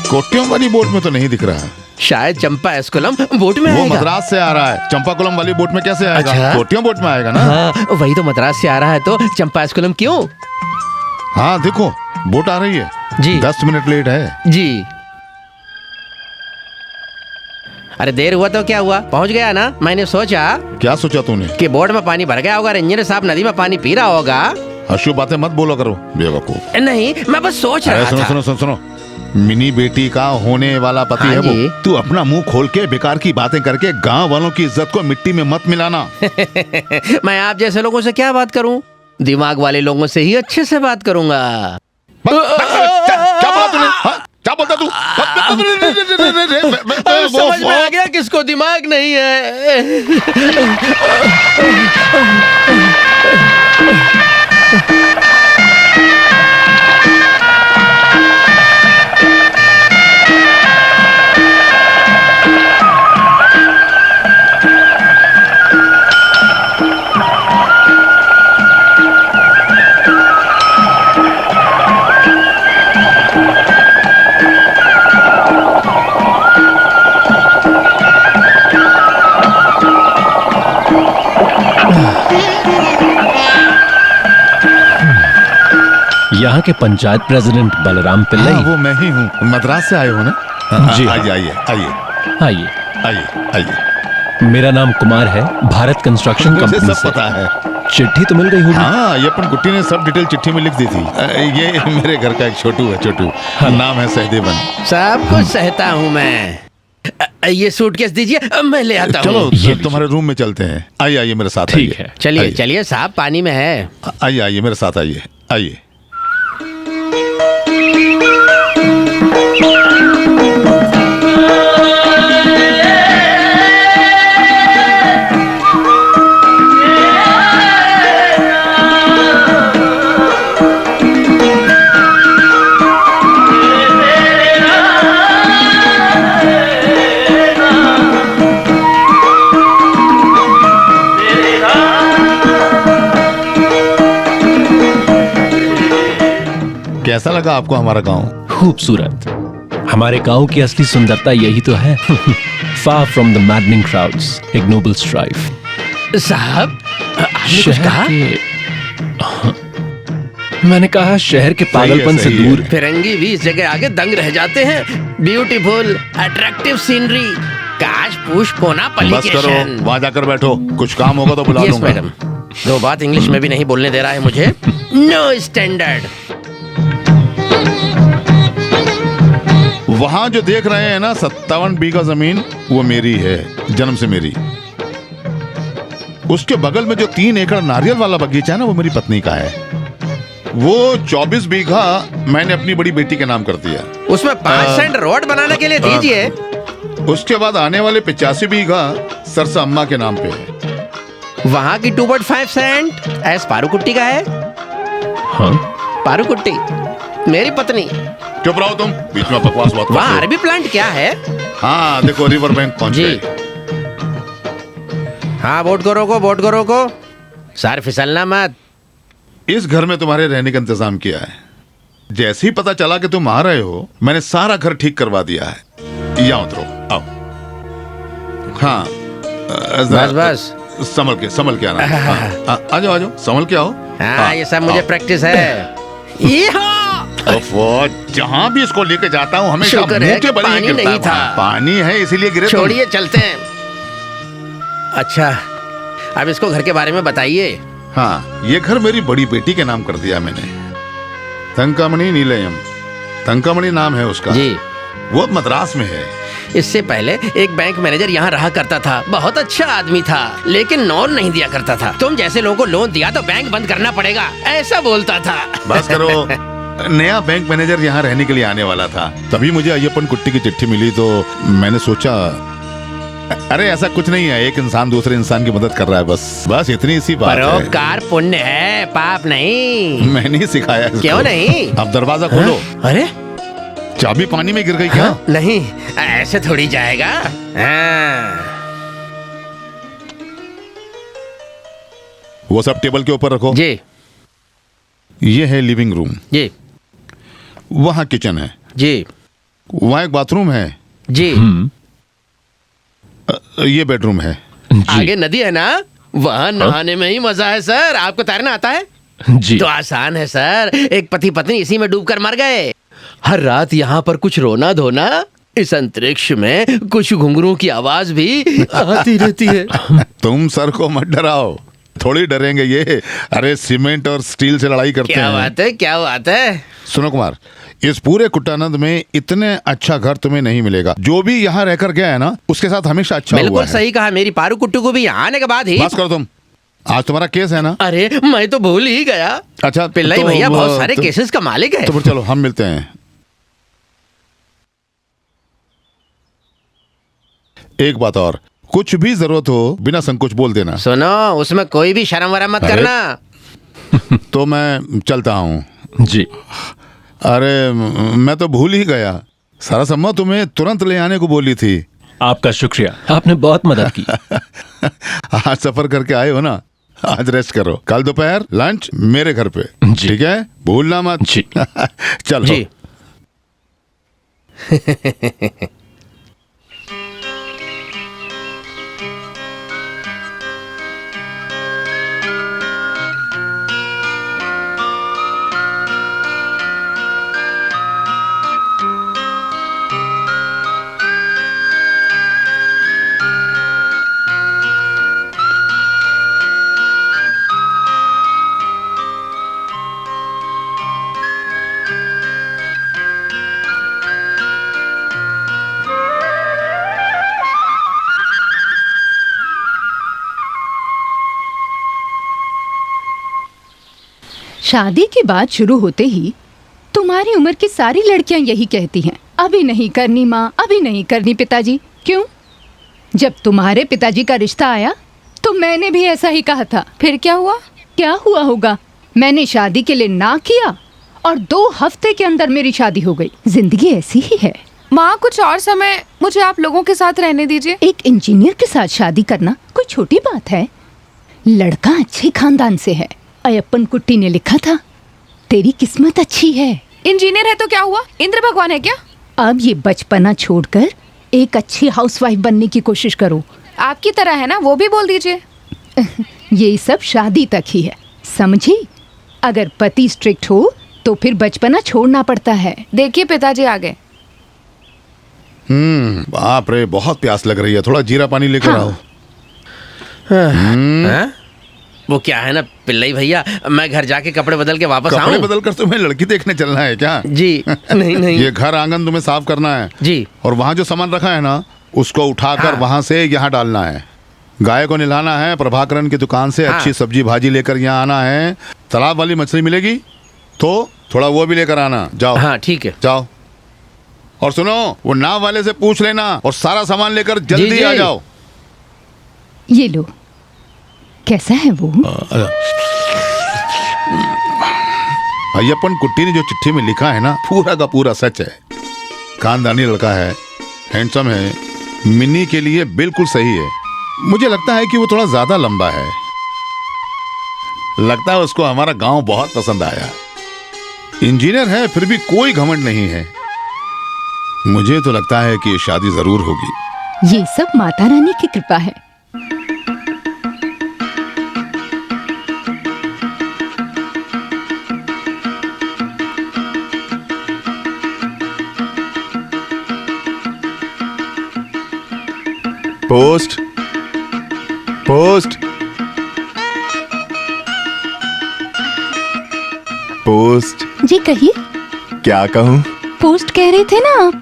कोट्टियों वाली बोट में तो नहीं दिख रहा। शायद चंपा एस्कुलम बोट में वो आएगा। मद्रास से आ रहा है, चंपाकुलम वाली बोट में कैसे आएगा? अच्छा। कोट्टियों बोट में आएगा ना। हाँ, वही तो मद्रास से आ रहा है, तो चंपा एस्कुलम क्यों? हाँ देखो, बोट आ रही है जी 10 मिनट लेट है। जी। अरे देर हुआ तो क्या हुआ, पहुंच गया ना। मैंने सोचा क्या सोचा तूने? कि बोट में पानी भर गया होगा, इंजीनियर साहब नदी में पानी पी रहा होगा। अशुभ बातें मत बोलो करो बेवकूफ। नहीं, मैं बस सोच अरे रहा सुनो था। सुनो सुनो सुनो, मिनी बेटी का होने वाला पति हाँ है जी। वो। तू अपना मुंह खोल के बेकार की बातें करके गांव वालों की इज्जत को मिट्टी में मत मिलाना। मैं आप जैसे लोगों से क्या बात करूं, दिमाग वाले लोगों से ही अच्छे से बात करूंगा। क्या बोला तूने? हाँ? क्या बोलता तू? अब समझ में आ गया किसको दिमाग नहीं है। यहाँ के पंचायत प्रेसिडेंट बलराम पिल्लई। हाँ, वो मैं ही हूँ। मद्रास से आए हो ना? जी आइए आइए आइए आइए। आइए आइए। मेरा नाम कुमार है, भारत कंस्ट्रक्शन मुझे कंपनी सब से। पता है। चिट्ठी तो मिल गई होगी। हाँ, ये अपन गुट्टी ने सब डिटेल चिट्ठी में लिख दी थी। ये मेरे घर का एक छोटू है, छोटू। नाम है सहदेवन। सब कुछ सहता हूँ मैं। ये सूटकेस दीजिए, मैं ले आता चलो हूँ। ये तुम्हारे रूम में चलते हैं। आइए आइए मेरे साथ। ठीक आइए। है। चलिए आइए। चलिए साहब, पानी में है। आइए आइए मेरे साथ आइए। आइए। कैसा लगा आपको हमारा गांव? खूबसूरत। हमारे गांव की असली सुंदरता यही तो है। Far from the maddening crowds, ignoble strife. साहब आपने कुछ कहा? मैंने कहा शहर के पागलपन से सही है। दूर। फिरंगी भी इस जगह आगे दंग रह जाते हैं। ब्यूटीफुल अट्रैक्टिव सीनरी, काश पुश कोना बस करो, पब्लिकेशन। वहां जाकर बैठो। कुछ काम होगा तो बुला यस लूंगा। मैडम। दो बात इंग्लिश में भी नहीं बोलने दे रहा है मुझे। No standard. वहां जो देख रहे हैं ना 57 बीघा जमीन, वो मेरी है, जन्म से मेरी। उसके बगल में जो 3 एकड़ नारियल वाला बगीचा है ना, वो मेरी पत्नी का है। वो 24 बीघा मैंने अपनी बड़ी बेटी के नाम कर दिया। उसमें 5 सेंट रोड बनाने के लिए दीजिए। उसके बाद आने वाले 85 बीघा सरसा अम्मा के नाम पे है। वहाँ की 2.5 सेंट एस पारूकुट्टी का है। हाँ, पारूकुट्टी मेरी पत्नी। चुप रहो तुम, बीच में बकवास मत वहाँ करो। अरबी प्लांट क्या है? हाँ देखो, रिवर बैंक पहुंच जी। गए। हाँ, बोट को रोको, बोट को रोको। सर फिसलना मत। इस घर में तुम्हारे रहने का इंतजाम किया है। जैसे ही पता चला कि तुम आ रहे हो, मैंने सारा घर ठीक करवा दिया है। यहाँ उतरो, आओ। हाँ, बस बस। संभल के आना। हाँ, आ जाओ आ जाओ, संभल के आओ। हाँ, ये सब मुझे आओ। प्रैक्टिस है। जहाँ भी इसको लेके जाता हूँ हमेशा शुक्र मुंह है के कि बल ही पानी गिरता नहीं है था। वहाँ। पानी है इसीलिए गिरे तुम। छोड़िए, चलते हैं। अच्छा, अब इसको घर के बारे में बताइए। हाँ, ये घर मेरी बड़ी बेटी के नाम कर दिया मैंने। तंकामणि नीलयम, तंकामणि नाम है उसका। जी। वो अब मद्रास में है। इससे पहले एक बैंक मैनेजर यहाँ रहा करता था। बहुत अच्छा आदमी था, लेकिन लोन नहीं दिया करता था। तुम जैसे लोगों को लोन दिया तो बैंक बंद करना पड़ेगा, ऐसा बोलता था। बस करो। नया बैंक मैनेजर यहाँ रहने के लिए आने वाला था, तभी मुझे अय्यप्पन कुट्टी की चिट्ठी मिली, तो मैंने सोचा अरे ऐसा कुछ नहीं है, एक इंसान दूसरे इंसान की मदद कर रहा है, बस इतनी सी बात है। परोपकार पुण्य है, पाप नहीं। मैंने ही सिखाया इसको। क्यों नहीं? अब दरवाजा खोलो। अरे चाबी पानी में गिर गई क्या? हाँ? नहीं, ऐसे थोड़ी जाएगा। हाँ। वो सब टेबल के ऊपर रखो। जी ये है लिविंग रूम, जी वहाँ किचन है, जी। वहाँ एक बाथरूम है, जी। ये बेडरूम है। जी आगे नदी है ना, वहाँ नहाने में ही मजा है सर। आपको तैरना आता है? जी। तो आसान है सर। एक पति पत्नी इसी में डूबकर मर गए। हर रात यहाँ पर कुछ रोना धोना, इस अंतरिक्ष में कुछ घुंघरू की आवाज भी आती रहती है। तुम सर को मत डराओ, थोड़ी डरेंगे ये। अरे सीमेंट और स्टील से लड़ाई करते क्या हैं। बात है, क्या बात है। सुनो कुमार, इस पूरे कुट्टानंद में इतने अच्छा घर तुम्हें नहीं मिलेगा। जो भी यहाँ रहकर गया है ना, उसके साथ हमेशा अच्छा हुआ बिल्कुल है। सही कहा। मेरी पारू कुट्टू को भी यहाँ आने के बाद ही। बस करो तुम, आज तुम्हारा केस है ना। अरे मैं तो भूल ही गया। अच्छा पिल्लाई तो भैया बहुत सारे तो- केसेस का मालिक है। तो फिर चलो हम मिलते हैं। एक बात और, कुछ भी जरूरत हो बिना संकोच बोल देना। सुनो, उसमें कोई भी शर्म वरम मत अरे। करना। तो मैं चलता हूँ। जी। अरे मैं तो भूल ही गया, सरसम्मा तुम्हें तुरंत ले आने को बोली थी। आपका शुक्रिया, आपने बहुत मदद की। आज सफर करके आए हो ना, आज रेस्ट करो। कल दोपहर लंच मेरे घर पे, जी। ठीक है? भूलना मत। जी। चलो जी। शादी की बात शुरू होते ही तुम्हारी उम्र की सारी लड़कियां यही कहती हैं, अभी नहीं करनी माँ, अभी नहीं करनी पिताजी। क्यों? जब तुम्हारे पिताजी का रिश्ता आया तो मैंने भी ऐसा ही कहा था। फिर क्या हुआ? क्या हुआ होगा? मैंने शादी के लिए ना किया और 2 हफ्ते के अंदर मेरी शादी हो गई। जिंदगी ऐसी ही है। माँ, कुछ और समय मुझे आप लोगों के साथ रहने दीजिए। एक इंजीनियर के साथ शादी करना कोई छोटी बात है? लड़का अच्छे खानदान से है। अयप्पन कुट्टी ने लिखा था, तेरी किस्मत अच्छी है। इंजीनियर है तो क्या हुआ? इंद्र भगवान है क्या? अब ये बचपना छोड़कर एक अच्छी हाउसवाइफ बनने की कोशिश करो। आपकी तरह है ना, वो भी बोल दीजिए। ये सब शादी तक ही है, समझी? अगर पति स्ट्रिक्ट हो तो फिर बचपना छोड़ना पड़ता है। देखिए पिताजी आ गए। बाप रे, बहुत प्यास लग रही है, थोड़ा जीरा पानी लेकर हाँ। आओ। हाँ? वो क्या है ना पिल्लाई भैया, मैं घर जाके कपड़े बदल के वापस कपड़े आऊं? बदल कर तुम्हें लड़की देखने चलना है क्या? जी नहीं नहीं। ये घर आंगन तुम्हें साफ करना है जी। और वहाँ जो सामान रखा है ना, उसको उठाकर हाँ। वहाँ से यहाँ डालना है। गाय को नहलाना है, प्रभाकरन की दुकान से हाँ। अच्छी सब्जी भाजी लेकर यहाँ आना है। तालाब वाली मछली मिलेगी तो थोड़ा वो भी लेकर आना। जाओ। हाँ ठीक है। जाओ। और सुनो, वो नाव वाले से पूछ लेना और सारा सामान लेकर जल्दी जी। आ जाओ। ये लो, कैसा है वो? अय्यप्पन कुट्टी ने जो चिट्ठी में लिखा है ना, पूरा का पूरा सच है। खानदानी लड़का है, हैंडसम है, मिन्नी के लिए बिल्कुल सही है। मुझे लगता है कि वो थोड़ा ज्यादा लंबा है। लगता है उसको हमारा गांव बहुत पसंद आया। इंजीनियर है फिर भी कोई घमंड नहीं है। मुझे तो लगता है कि ये शादी जरूर होगी। ये सब माता रानी की कृपा है। Post post post. जी कहिए। क्या कहूँ? पोस्ट कह रहे थे ना आप।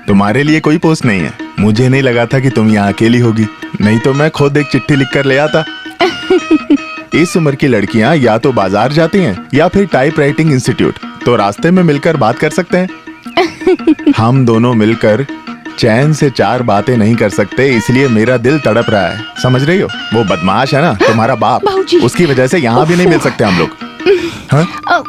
तुम्हारे लिए कोई पोस्ट नहीं है। मुझे नहीं लगा था कि तुम यहाँ अकेली होगी, नहीं तो मैं खुद एक चिट्ठी लिखकर ले आता। इस उम्र की लड़कियाँ या तो बाजार जाती हैं या फिर टाइप राइटिंग इंस्टीट्यूट, तो रास्ते में मिलकर बात कर सकते हैं। हम दोनों मिलकर चैन से 4 बातें नहीं कर सकते, इसलिए मेरा दिल तड़प रहा है। समझ रही हो? वो बदमाश है ना तुम्हारा बाप, बाबूजी। उसकी वजह से यहाँ भी नहीं मिल सकते हम लोग। हाँ?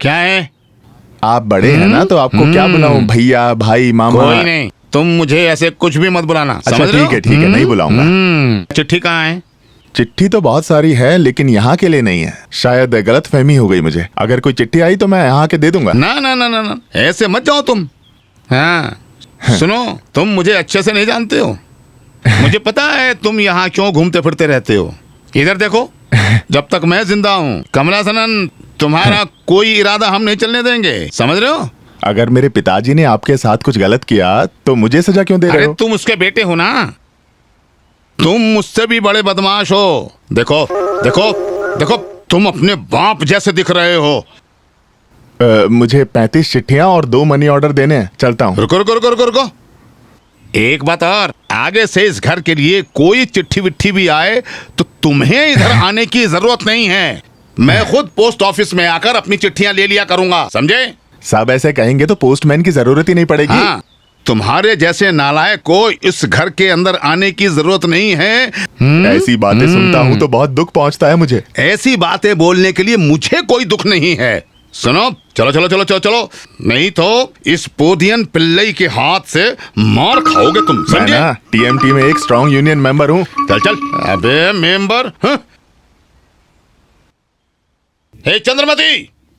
क्या है? आप बड़े हैं ना, तो आपको क्या बुलाऊं? भैया, भाई, मामा? कोई नहीं, तुम मुझे ऐसे कुछ भी मत बुलाना। अच्छा समझ रहे हो? ठीक है, नहीं बुलाऊंगा। चिट्ठी कहाँ है? चिट्ठी तो बहुत सारी है लेकिन यहाँ के लिए नहीं है। शायद गलत फहमी हो गई मुझे। अगर कोई चिट्ठी आई तो मैं यहाँ के दे दूंगा। ना ना ना ना ना, ऐसे मत जाओ तुम। हाँ सुनो, तुम मुझे अच्छे से नहीं जानते हो। मुझे पता है तुम यहाँ क्यों घूमते फिरते रहते हो। इधर देखो, जब तक मैं जिंदा हूँ कमला सनन, तुम्हारा कोई इरादा हम नहीं चलने देंगे, समझ रहे हो। अगर मेरे पिताजी ने आपके साथ कुछ गलत किया तो मुझे सजा क्यों दे रहे अरे हो? तुम उसके बेटे हो ना, तुम मुझसे भी बड़े बदमाश हो। देखो देखो देखो, तुम अपने बाप जैसे दिख रहे हो। मुझे 35 चिट्ठियां और 2 मनी ऑर्डर देने हैं। चलता हूँ। रुको रुको रुको रुको रुको, एक बात और, आगे से इस घर के लिए कोई चिट्ठी विट्ठी भी आए तो तुम्हें इधर आने की जरूरत नहीं है। मैं खुद पोस्ट ऑफिस में आकर अपनी चिट्ठियां ले लिया करूंगा, समझे। सब ऐसे कहेंगे तो पोस्टमैन की जरूरत ही नहीं पड़ेगी। हाँ, तुम्हारे जैसे नालायक को इस घर के अंदर आने की जरूरत नहीं है। ऐसी बातें सुनता हूँ तो बहुत दुख पहुंचता है मुझे। ऐसी बातें बोलने के लिए मुझे कोई दुख नहीं है। सुनो, चलो चलो चलो चलो चलो, नहीं तो इस पोदियन पिल्लई के हाथ से मार खाओगे तुम, मैं समझे। ना टीएमटी में एक स्ट्रॉन्ग यूनियन मेंबर हूँ। चल चल, अबे मेंबर। हे चंद्रमती,